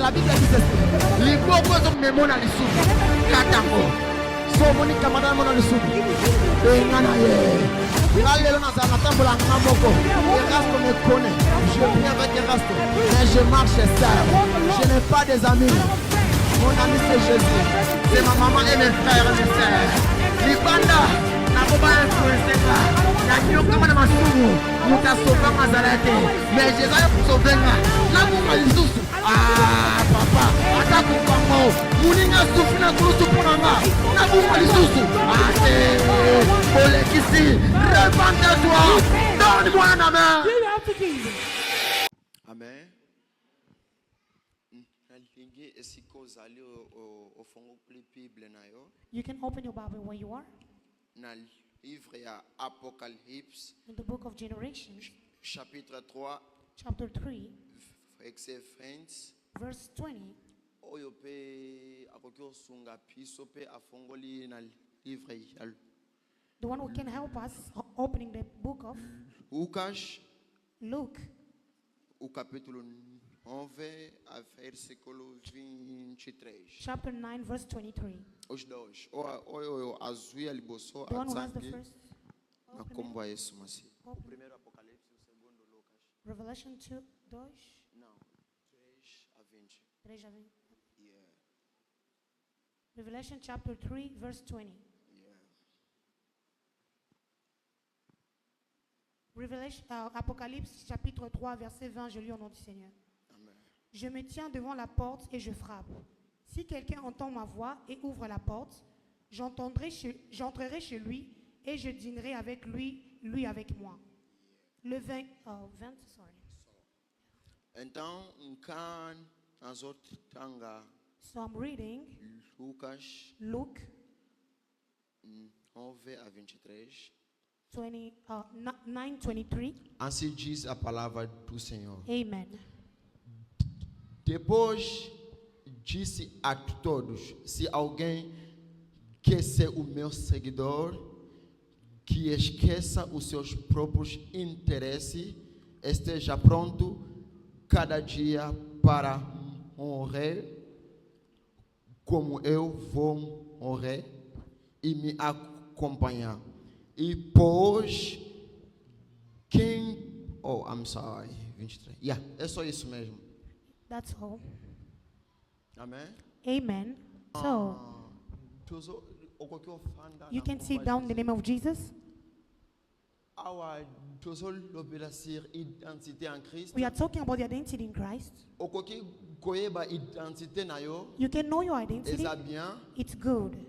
la Bible dit ceci. Liboko zo memona lisusu. Katango. So moni kamada mona lisusu. Engana ye. Ngalelo na za matambola ngamoko. Erasto me connaît. Je viens avec Erasto. Mais je marche seul. Je n'ai pas des amis. Mon ami c'est Jésus. C'est ma maman et mes frères et mes sœurs. Libanda. Nakoba influencer là. Nanyo kama na masumu. Mutasova mazalate. Mais Jésus a sauvé nga. Namuka lisusu. Ah papa. Ataku pango. Muninga sufina kulusu ponanga. Namuka lisusu. Ate. Ole kisi. Repentez-toi. Donne-moi un amen. Amen. You can open your Bible where you are. Apocalypse, in the book of Generation, chapitre 3, chapter 3, verse 20. The one who can help us opening the book of Luke, chapter 9, verse 23. The one who has the first Revelation 2, 2. Revelation chapter 3, verse 20. Revelation, Apocalypse chapitre 3, verset 20, je lis au nom du Seigneur. Amen. Je me tiens devant la porte et je frappe. Si quelqu'un entend ma voix et ouvre la porte, j'entrerai chez lui et je dînerai avec lui, lui avec moi. Le 20, sorry. So I'm reading Luke 9:23. Ainsi diz a palavra do Senhor. Amen. Depois disse a todos: se alguém quer ser o meu seguidor, que esqueça os seus próprios interesses, esteja pronto cada dia para morrer, como eu vou morrer, e me acompanhar. E pois quem... Oh, I'm sorry. 23. Yeah, é só isso mesmo. That's all. Amen. Amen. So, you can sit down in the name of Jesus. We are talking about the identity in Christ. You can know your identity. It's good.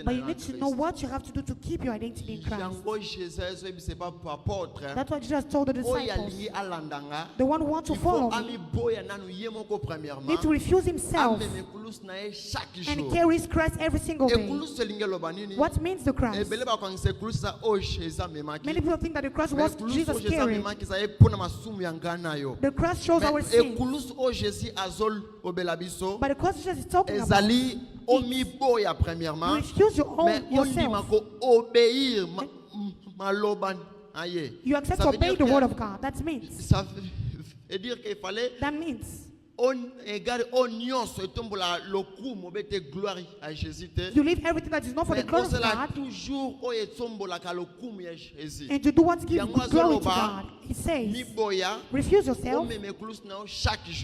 But you need to know what you have to do to keep your identity in Christ. That's what Jesus told the disciples. The one who wants to follow me needs to refuse himself and carries Christ every single day. What means the cross? Many people think that the cross was Jesus carrying. The cross shows our sins. But the cross Jesus is talking about. You refuse your own yourself. You accept to obey the word of God. That means. That means. You leave everything that is not for the glory of God and to do what gives glory to God. It says, refuse yourself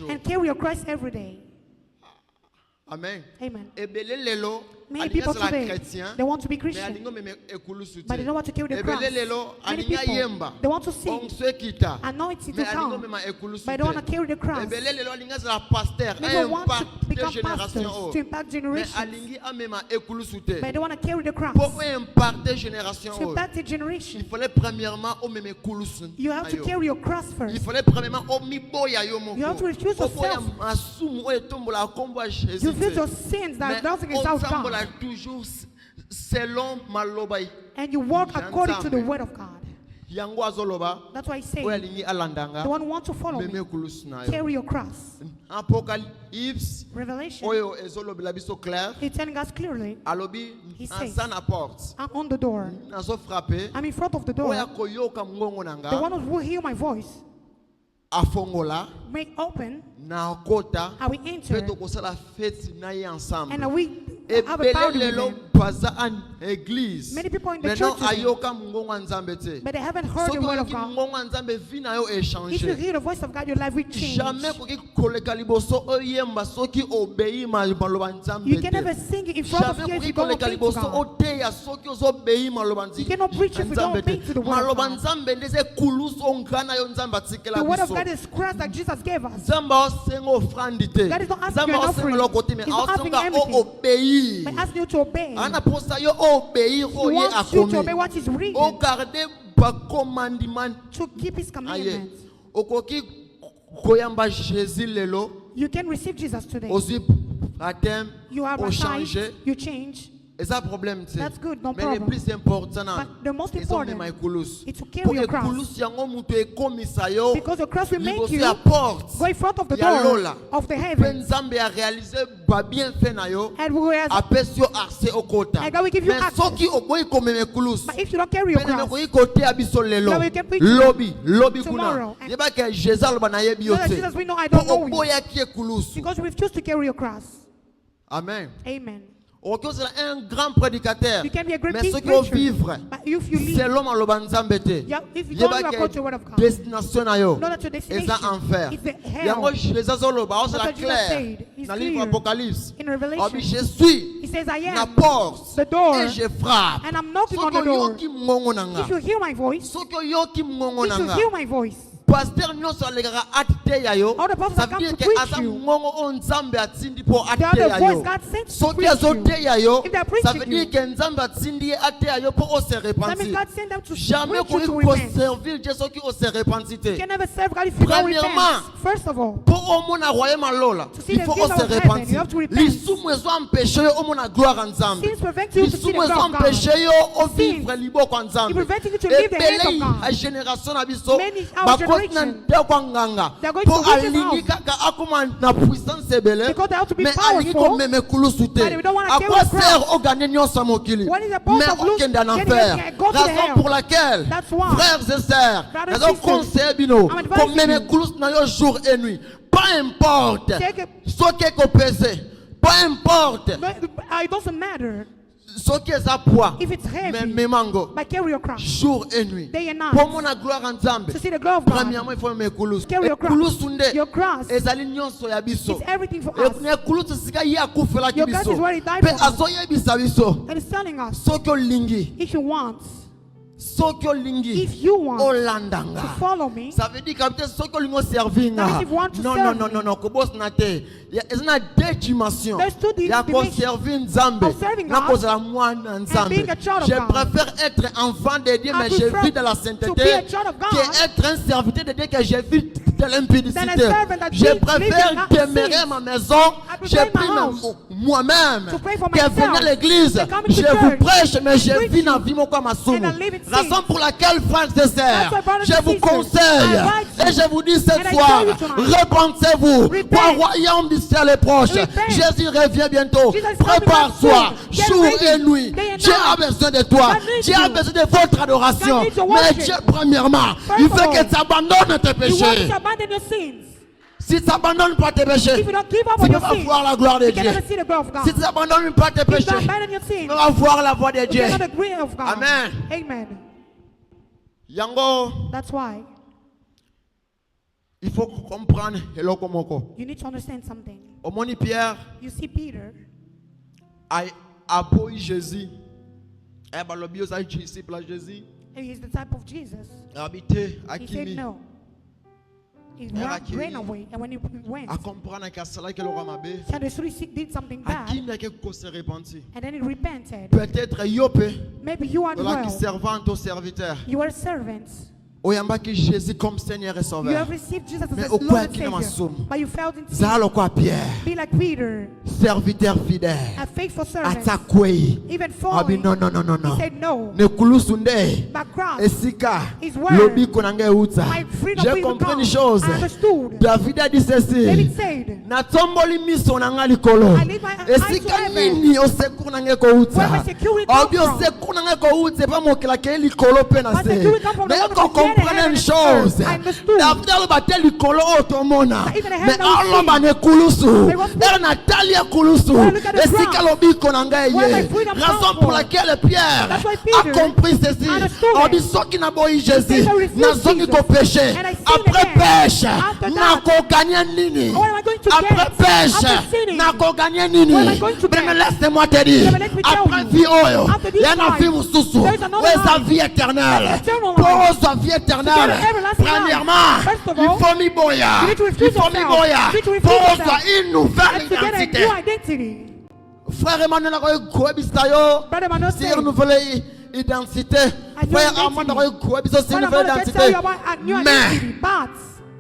and carry your Christ every day. Amen. Amen. Many people today, they want to be Christian, but they don't want to carry the cross. Many people, they want to sing, anointing to come, but they don't want to carry the cross. People want to become pastors, to impact generations, but they don't want to carry the cross. To impact the generation, you have to carry your cross first. You have to refuse yourself. You refuse your sins that are nothing without God. And you walk according to the word of God. That's why I say, the one who wants to follow me, carry your cross. Revelation, he's telling us clearly. He says, I'm on the door. I'm in front of the door. The one who will hear my voice. afongola make open, na kota how we enter, peto kosala fête na ye ensemble. and we have a party with them. Many people in the church today, but they haven't heard the word of God. If you hear the voice of God, your life will change. You can never sing it in front of you if you don't obey to God. You cannot preach if you don't obey to the word of God. The word of God is Christ that Jesus gave us. God is not asking you an offering. He's not asking anything, but asking you to obey. He wants you to obey what is written, to keep his commandments. You can receive Jesus today. You are baptized, you change. That's good, no problem. But the most important is to carry your cross. Because the cross will make you go in front of the door of the heavens. And God will give you access. But if you don't carry your cross, then we can preach tomorrow. And Jesus, we know I don't know you. Because you refuse to carry your cross. Amen. Amen. Un grand prédicateur, mais ceux qui vont vivre selon ma nzambete, destination est en enfer. Les azoloba, c'est la claire. Dans le livre Apocalypse, je suis la porte et je frappe. If you hear my voice, pasteur nous sur les gars atteyayo ça veut dire que azamongo onzambe atindi pour atteyayo soki azoteyayo ça veut dire que nzambe atindi atteyayo pour se repentir jamais pour servir Dieu soki on se repentir premièrement pour au monde royaume alola il faut se repentir lisumu ezo empêcher au monde gloire en nzambe lisumu ezo empêcher yo au vivre libo kwa nzambe et belei a génération na biso pour aligner kaka akoma na puissance ebele mais aligner comme même kulusute à quoi sert au gagner nyonso mokili mais okende en enfer raison pour laquelle frères et sœurs raison conseil bino comme même kulus na yo jour et nuit pas importe ce que pèse pas importe it doesn't matter. Ce qui est à poids, if it's heavy, mais mango, carry your cross. Jour et nuit. Day and night. Pour mon gloire en Zambie. To see the glory of God. Premièrement, il faut me kulus. Carry your cross. Your cross is everything for us. Your cross is what he died for us. And it's telling us, if you want, if you want to follow me, ça veut dire que serving. Non. Il y a deux dimensions. Il y a servir Nzambe. Je préfère être enfant de Dieu, mais je vis dans la sainteté, qu'être un serviteur de Dieu que je vis de l'impudicité. Je préfère demeurer à ma maison. Je prie moi-même que venir à l'église. Je vous prêche, mais je vis dans la vie comme ma somme. Raison pour laquelle, frères et sœurs, je vous conseille et je vous dis cette fois, repentez-vous pour le royaume du ciel est proche. Jésus revient bientôt. Prépare-toi jour et nuit. Dieu a besoin de toi. Dieu a besoin de votre adoration. Mais Dieu, premièrement, il veut que tu abandonnes tes péchés. Si tu n'abandonnes pas tes péchés, tu ne vas voir la gloire de Dieu. Si tu n'abandonnes pas tes péchés, tu vas voir la voix de Dieu. Amen. Yango. That's why il faut comprendre you need to understand something. Pierre, you see Peter a appuyé Jésus. He is the type of Jesus. He said no. He ran away, and when he went, Sadducees did something bad, and then he repented. Maybe you are well. You are servants. Jésus comme Seigneur et Sauveur. You have received Jesus as Lord and Savior, but you failed in sin. Be like Peter, serviteur fidèle. A faithful servant. Even falling. No. He said no. My cross is where my freedom J'ai compris une chose. I understood. David a dit ceci. David said, natomboli miso na nga likolo. Esika nini osecours na nga ko uta. Obi osecours na nga ko uta pa mokela ke likolo pe na se. comprenais une chose. David a le colo automona. Mais Allah m'a ne kulusu. Elle n'a talia kulusu. Et si kalobi konangaye. Raison pour laquelle Pierre a compris ceci. On dit ceux qui n'a pas eu Jésus. N'a zongi ko péché. Après pêche. N'a ko gagné nini. Après pêche. N'a ko gagné nini. Mais laisse-moi te dire. Après vie oyo. Il y a une vie mususu. Où est sa vie éternelle? Pour sa vie éternelle. Premièrement, il faut m'y boya. Il faut m'y boya. Pour sa une nouvelle identité. Frère Emmanuel, si une nouvelle identité. Frère Armand, si une nouvelle identité. Mais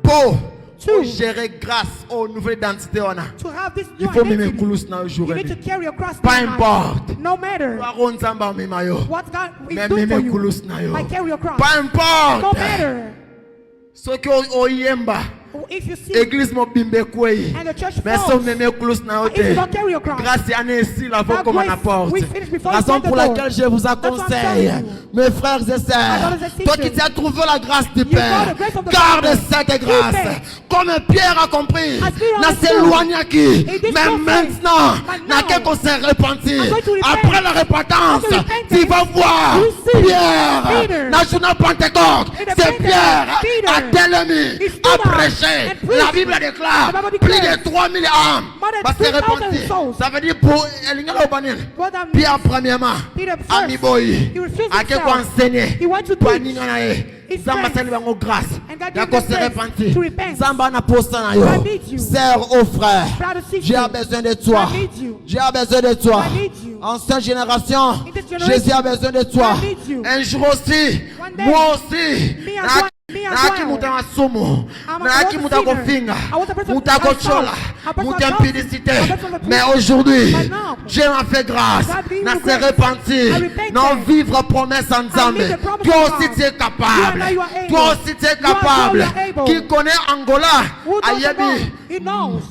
pour gérer grâce aux nouvelles identités, il faut me mettre aujourd'hui. Pas importe. No matter what God is doing for you, I carry your cross. Pas importe. No matter. Ce que vous yemba. If you see Église mobimbe kwei. and the church Mais falls, son meme close na if you ote. don't carry your cross, Grâce à Nessie la voix that comme on grace, apporte. we finish before you Raison stand the pour door. laquelle je vous That's what I'm conseille, telling you. mes frères et sœurs, brothers and toi sisters, qui as trouvé la grâce du you Père, found the grace of the garde Father. cette Keep grâce. it. Comme Pierre a compris, As Peter n'a understood, s'éloigné qui, it did mais not maintenant, say, but n'a now, qu'un qu'on s'est repenti. I'm going to repent. Après la repentance, After repentance, tu vas voir you see Pierre, Peter. dans journée Pentecôte, In the c'est Pentecost, Pierre Peter, à Télémy, he stood a up prêché. and preached. La Bible déclare The Bible plus declares, de 3000 âmes. more than Parce que 3,000 repenti. souls. Ça veut dire pour Elingala Obanil. What that means, Pierre premièrement, Peter first, Ami Boy, he refused à quel himself. point enseigner, He went to pour teach Ninganae, his Zamba friends. sali bango grâce, And God y'a gave qu'on them se grace repenti. to repent. Zamba na posta na yo. God needs you. Sœur au frère, Brother, sister, j'ai besoin de toi. God needs you. J'ai besoin de toi. God needs you. Ancienne génération, In this generation, Jésus a besoin de toi. God needs you. Un jour aussi, One day, moi aussi, me as well. Naki muta masumu, Naki muta kofinga, muta kochola, muta impudicité. Mais aujourd'hui, Dieu m'a fait grâce, n'a s'est repenti, non vivre promesse en Zambie. Toi aussi tu es capable, toi aussi tu es capable. Qui connaît Angola, Ayebi. He knows.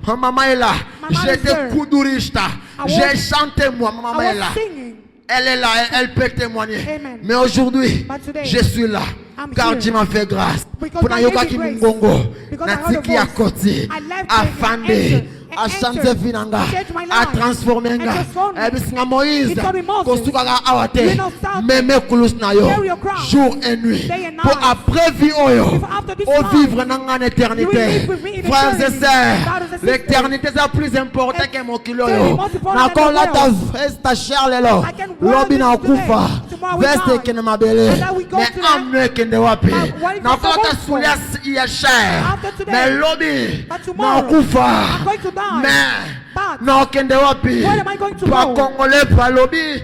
Maman est là, Maman j'étais is there. Kudurista, j'ai chanté moi, I maman est là. was singing. Elle est là, elle peut témoigner. Amen. Mais aujourd'hui, But today, je suis là. I'm Car here. Dieu m'a fait grâce. Because Pour God nayoka gave ki me grace. mungongo. Because I heard the Natiki à voice. côté. I left À it and fande. entered. À And changer entered. vinanga. Changed my À life. transformer And nga. transformed me. Et puis singa Moïse. He told me, Moses, Kosuka ga awate. you know something. Meme kulus na yo. Carry your cross. Jour et nuit. Day and Pour night. après vie oyo. If after this Au life, vivre dans en you will éternité. live with me in Frères et eternity. sœurs. Brothers and sisters. L'éternité c'est plus important que mon kilo It's yo. more important Na than kon the la ta world. veste ta chair lelo. I can wear Lobi na this today. kufa. Tomorrow we Veste die. kene mabele. And then we go Mais to the- amne kende wapi. But what if Na it's kon la ta the soule ya chair. After today. Mais lobi But na tomorrow, kufa. I'm going to die. Mais But na kende wapi. where am I going to Pa go? Congolais pa lobi.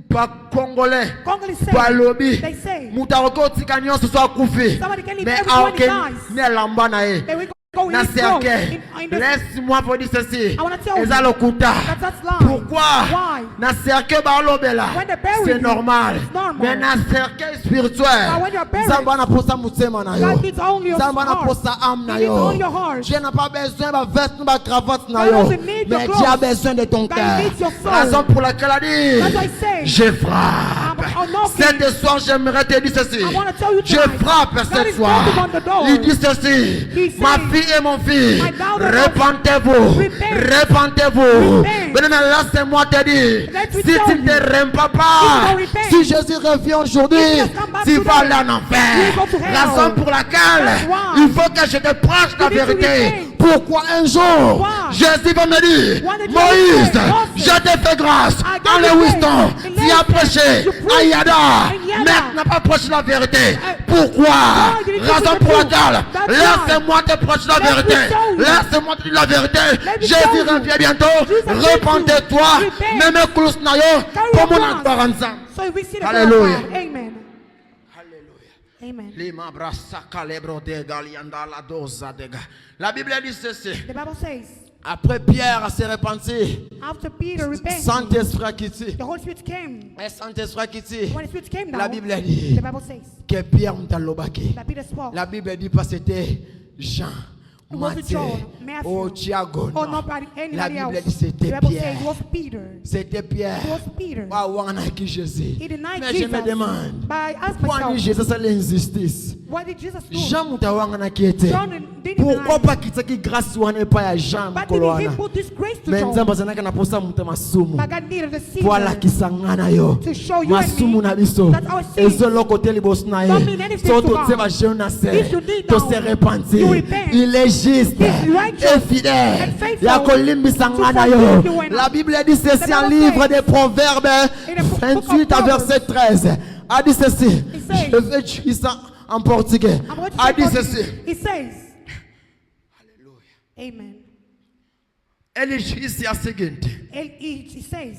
Pa Congolais. Congolese say, Pa lobi. they say, Mutaroko tika nyonso so akufi. somebody can leave Mais everyone aucun dies. ne lamba na ye. They will go in Na this road, cercueil. in the- Laisse-moi vous dire ceci. I wanna tell you Eza lokuta. that's lying. Pourquoi? Why? Na cercueil ba lobela. When they bury C'est you, normal. it's normal. Mais na cercueil spirituel. But when you're buried, Zamba na posa mutema na yo. God needs only your Zamba na heart. posa âme na He needs yo. only your heart. Dieu n'a pas besoin de veste ba cravate na God yo. doesn't need your Mais clothes. Dieu a besoin de ton God cœur. needs your soul. Raison pour laquelle elle a That's why I dit, say, je frappe. I'm knocking. Cette soir, j'aimerais te dire ceci. I wanna tell you Je tonight, frappe God cette is soir. knocking on the door. Il dit ceci. He Ma says, fille et mon fils, my daughter, repentez-vous. repent. Repentez-vous. Repent. Maintenant, laisse-moi te dire. Let me Si tell tu you. ne te remets If pas, you don't repent, si Jésus revient aujourd'hui, if you come back tu today, vas aller en enfer. you go to hell. Raison pour laquelle That's why. il faut que je te prêche la You need to vérité. repent. Pourquoi un jour, Why? Jésus va me dire, Why did you Moïse, repent? Moses, je te fais grâce. I gave En you le Wisdom, grace. In tu as prêché you preached à Yada. in Yada. Mais n'a pas prêché la vérité. Pourquoi? why did you Raison preach the pour truth? laquelle, That's laisse-moi te prêcher la Let me vérité. tell you. Laisse-moi te dire la vérité. Let me Jésus tell you. revient bientôt. Jesus said Repentez-toi. you. Repent. Même Koulous Nayo. Carry your Comme on a cross. 40 ans. So if we see the Hallelujah. God, amen. Amen. La Bible dit ceci. The Bible says, Après Pierre s'est repenti. after Peter repented, Saint-Esprit quitté. the Holy Spirit came. Et Saint-Esprit quitté. When the Spirit came La down, Bible dit the Bible says que Pierre m'a lobaki. that Peter spoke. La Bible dit pas c'était Jean. Matthieu, ou Thiago, non. La Bible dit c'était Pierre. C'était Pierre. Qui Jésus. Mais je me demande, pourquoi Jésus a l'injustice? Jean Moutawangana qui était. Pourquoi pas quitter grâce ou n'est pas à Jean Kolwana? Mais nous avons besoin de posa mutema sumu. Voilà qui s'engana yo. Masumu na biso. Ezo lokote libos na ye. Soto tseva jeuna se. To se repentir. Il est juste et fidèle. Ya kolimbi sangana yo. La Bible dit ceci en livre des Proverbes 28 à verset 13. A dit ceci. Je vais tuer ça en portugais. A dit ceci. Amen. Ele disse a seguinte: He says,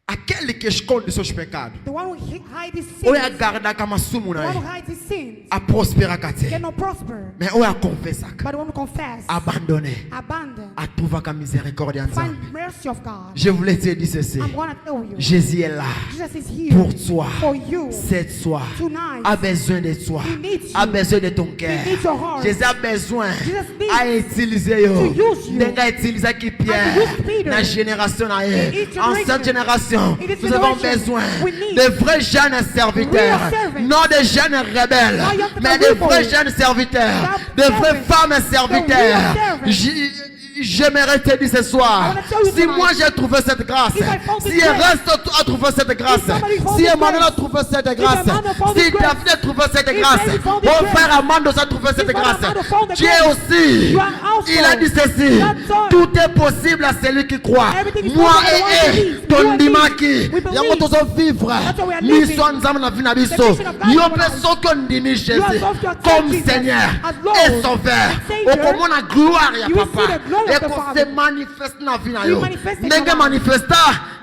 aquele que esconde seus pecados, the one who hides his ou sins, é guardar como sumo the na one who hides his sins, a prosperar cate, cannot prosper. mas ou é confessar, But the one who confess, abandoner, abandon, a trouver a miséricorde en find Dieu. mercy of God. Je voulais te dire ceci: I'm going to tell you, Jésus est là Jesus is here pour toi. for you. Cette soir, Tonight, a besoin de toi, he needs you. a besoin de ton cœur. He needs your heart. Jésus a besoin Jesus needs à utiliser yo. to use you. Denga utiliser qui And to Pierre use Peter. dans la génération In each en cette génération, In this nous avons generation, besoin we need de vrais jeunes serviteurs, real servants. non de jeunes rebelles, Not young mais de people. vrais jeunes serviteurs, That de vraies servants. femmes serviteurs. The real servants. J'aimerais te dire ce soir, I wanna tell you si tonight, moi j'ai trouvé cette grâce, if I found si this grace, Ernesto a trouvé cette grâce, somebody found si this Emmanuel a grace, trouvé cette if grâce, Emmanuel found si this grace, David a trouvé cette if grâce, David found this mon grace, frère Amando a trouvé cette if grâce, Amando found the Dieu grace, aussi, you are also. il a dit ceci: That's all. tout est possible à celui qui croit. Everything is Moi possible to the one who et believes. ton You and me, dimaki, we believe. yango tozo vivre, That's why we are living. mission nzambe na vie na biso, The mission of God yo in our lives. peso que ndimi Jésus You are supposed to accept comme Jesus Seigneur as Lord et Sauveur. and Savior. Okomona gloire ya You will see papa the glory of et the qu'on Father. se manifeste na vie na You yo. manifest in Ndenge your life. manifesta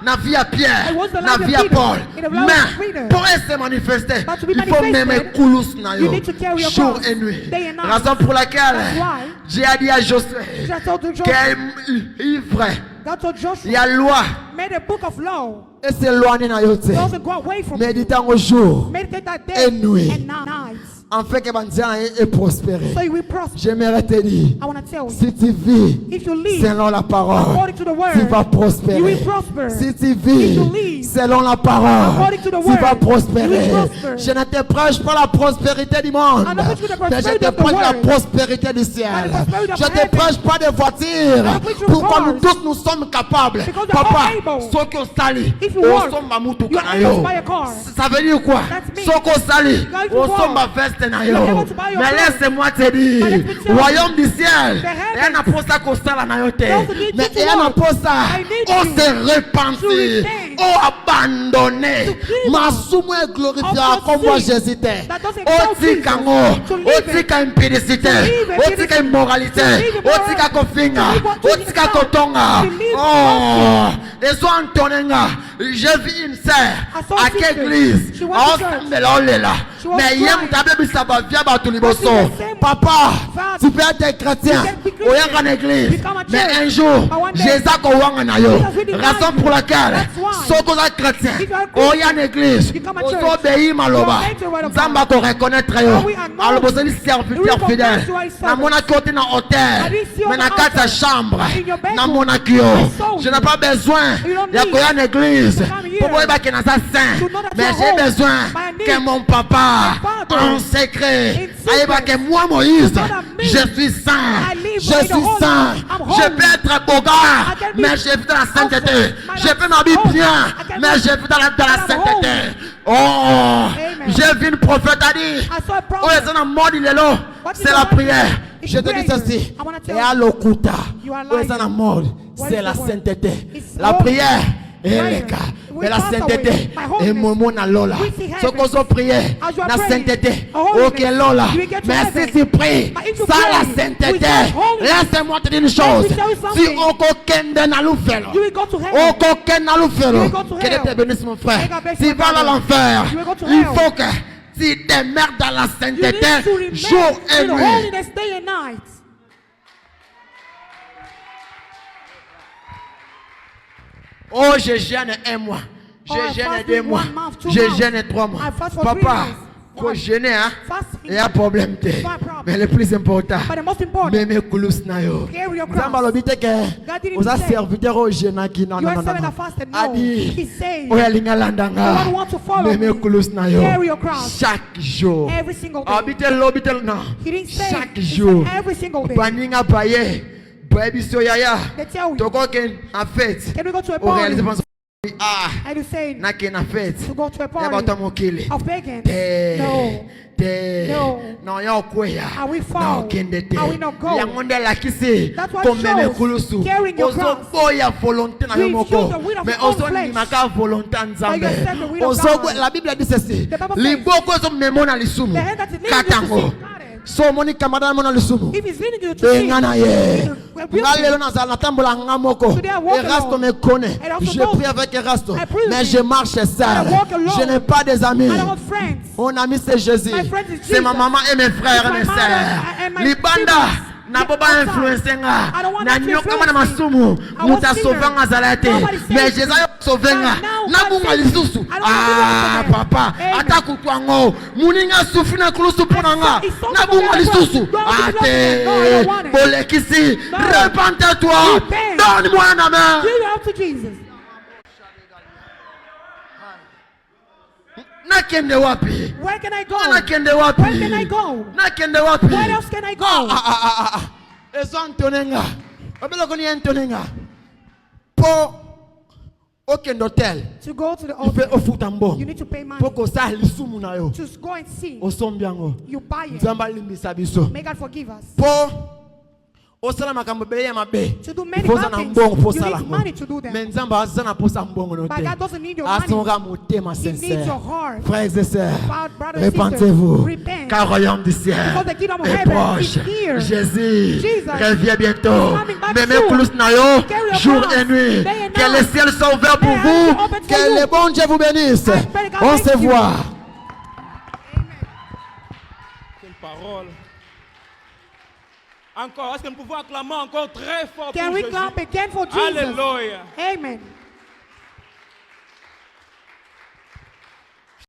na vie ya Pierre, It was the na life of vie ya Peter, Paul. in the life of Mais Peter. pour se manifester, But to be il faut même manifested, coulous na you yo need to carry your jour cross, et nuit. day and night. Raison pour laquelle That's why j'ai dit à Josué Jesus told Joshua, qu'il est vrai. God told Il Joshua, y a loi made a book of law. et c'est loin na yo te. Those that go away from you. Méditant au jour Meditate that day et nuit. and night. en fait que Bandian est prospéré. So you will prosper. J'aimerais te dire, I want to tell you, si tu vis if you live selon la parole, according to the word, tu vas prospérer. you will prosper. Si tu vis If you live selon la parole, according to the tu word, vas you prospérer. will prosper. Je ne te prêche pas la prospérité du monde, I'm not preaching the mais je prosperity te of the prêche la world. prospérité du ciel. And the prosperity of Je ne te heaven. prêche pas de voitures. I'm preaching Pourquoi cars. nous tous nous sommes capables. Because we're Papa, all able. ce qu'on salit, If you on work, sommes à moutou you are kanayo. able to buy a car. Ça veut dire quoi? That's me. Ce qu'on salit, Now if you on work, sommes à veste na you yo. are able to buy your Mais clothes. laisse-moi te dire, But let me tell you, royaume du ciel, the heavens, il y a un aposta qu'on sala na yo te. those need Mais you to il y a un work. aposta, I need on you se to repentit, repent. on abandonné. To give Ma up soumo est glorifié of your comme moi sin Jésus t'ai. that doesn't O exalt tika Jesus. ngo, To o live it. tika impudicité, To live o tika impudicity. immoralité, To live o immorality. tika kofinga, To live what o you tika decide. kotonga. To live Oh, les soins Antoninga, j'ai vu une sœur I saw à a sister. quelle église? She went to church. She was mais hier, crying. vous avez vu ça va bien battre les But she's bossons. the same Papa, father. tu peux être chrétien. You can be Au Christian. en église. Become a Mais church. un jour, But one day, Jésus a kowanga na yo. Jesus will deny Raison you. pour laquelle, That's why. ceux qui sont chrétiens, If you are au Christian, en église, become a aux church. obéis maloba. You obey the word of Zamba ko reconnaître yo. And we acknowledge. Alors vous allez serviteur We fidèle. recognize you are his Na servant. mona côté na hôtel. I didn't see you Mais on na the kata altar. chambre. In your bedroom. Na mona kio. I saw Je you. n'ai pas besoin. You don't Ya need koya en église. to come here. Pour voir que na ça saint. To know that Mais you are j'ai home. besoin But I need que mon papa my father en secret. in secret. Aïe que moi Moïse, To know that me, je suis saint. I live Je by the suis holy. saint. I'm Je holy. peux être beau gars, I can be mais je vis dans la sainteté. awesome. Je peux m'habiller holy. bien, I can mais be- je vis dans la but I'm sainteté. Oh, Amen. j'ai vu une prophète a dit. I saw a Oh, prophet. c'est un mode il est là. What is C'est the la word? prière. It's Je te dis prayer. ceci. I wanna tell Et à l'okuta. You are Oh, c'est lying. un mode. What C'est is la the word? sainteté. It's La holy. prière. Et Prayer. les gars. We Et la pass away sainteté. by holiness. Et momo na lola. We see Ce heaven. qu'on a prié. As you are La praying, sainteté. holiness, Ok lola. you will get to Mais heaven. si tu pries. But if you Sans la pray sainteté. without holiness, Laisse-moi te dire une chose. me tell you Si something. on kende na l'oufelo. You will go to heaven. Oh, coquin dans le You féro. will go to Que Dieu hell. te bénisse, mon frère. May God bless Tu you, vas à brother. l'enfer. You will go to Il hell. faut que tu demeures dans la You need sainteté to remain jour et in nuit. holiness day and night. Oh, je gêne un mois. Oh, Je I gêne fast 2 with mois. 1 month, 2 Je months. gêne 3 mois. I fast for 3 Papa, months. Ko gêner hein. Fasting. Il y a problème te. It's not a problem. Mais le plus important. But the most important, Meme kulus na yo. carry your cross. Nzamba lobite ke. God didn't Oza say, serviteur o gêner ki non you non are non serving non. a fast and no. Adi. He says, Oya linga the landanga. one who wants to follow Meme me, kulus na yo. carry your cross. Chaque jour. Every single day. Habite l'hôpital non. He didn't say, Chaque he jour. said every single day. Baninga baye. Baye biso yaya. They tell you, Toko ken en fait. can we go to a O réaliser party? ah. And you say, Na ken en fait. to go to a Yaba party tamokile. of begging. No. No. No ya kweya. Are we fall? No kende te. Are we not go? Ya ngonde la kisi. That's what Komeme shows kulusu. carrying your Ozo cross. boya volonté na You yo refuse moko. the will of Mais your own ozo flesh. ni maka volonté nzambe. But you accept the will of Ozo God. la Bible dit ceci. The Bible says, Liboko zo memona lisumu. the hand that is leading you to Katango. sin, So moni kamada mona lisumu. if it's leading you to sin, Engana ye. we're guilty. Ngalelo nazala natambola ngamoko. Today I walk Erasto alone. me connaît. And also Je those- prie avec Erasto. I pray with Mais him. je marche seul. I walk alone. Je n'ai pas des amis. I don't have friends. Mon ami c'est Jésus. My friend is C'est ma Jesus. maman et mes frères et It's my mes mother sœurs. and my Libanda siblings. na boba Outside. influencer nga. I don't want Na them to nyoka influence na me. masumu. I Muta was sinner. sauver nga zalate. Nobody saved Mais me. Jésus a sauver nga. But now Na God bunga saved me. lisusu. I don't Ah want to do that papa, again. Amen. ata kutwango. Muninga sufi na kulusu pona nga. It's so Na bunga bad. lisusu. Don't do that Ate. again. No, I don't want it. Bolekisi. No. Repentez-toi. Repent. Donne-moi un amen. Give it up to Jesus. Nakende wapi? Where can I go? Nakende wapi? Where can I go? Nakende wapi? Where else can I go? Ezo antonenga. Babelo koni antonenga. Po okendo hotel. To go to the Il fait altar, ofuta mbongo. you need to pay money. Poko sa lisumu na yo. To go and see. Osombiango. You buy it. Nzamba limbisa biso. May God forgive us. Po osala makambo beye mabe. To do many Ifoza bad na things, mbongo po you sala need ngo. money to do them. Mais nzamba azana posa mbongo no But te. God doesn't need your money. Asonga motema He needs sincère. your heart. Frères et sœurs, Brothers and sisters, repentez-vous, repent. car le royaume du ciel Because the kingdom of est heaven proche. is here. Jésus Jesus revient bientôt. is coming back Même soon. plus nayo, Carry your jour cross, et nuit. day and Que night. les ciels soient ouverts pour May vous. heaven be open for Que you. le bon Dieu vous bénisse. I pray God On bless se you. voit. Quelle parole. Encore, est-ce que nous pouvons acclamer encore très fort Can pour we Jésus? clap again for Jesus? Alléluia. Amen.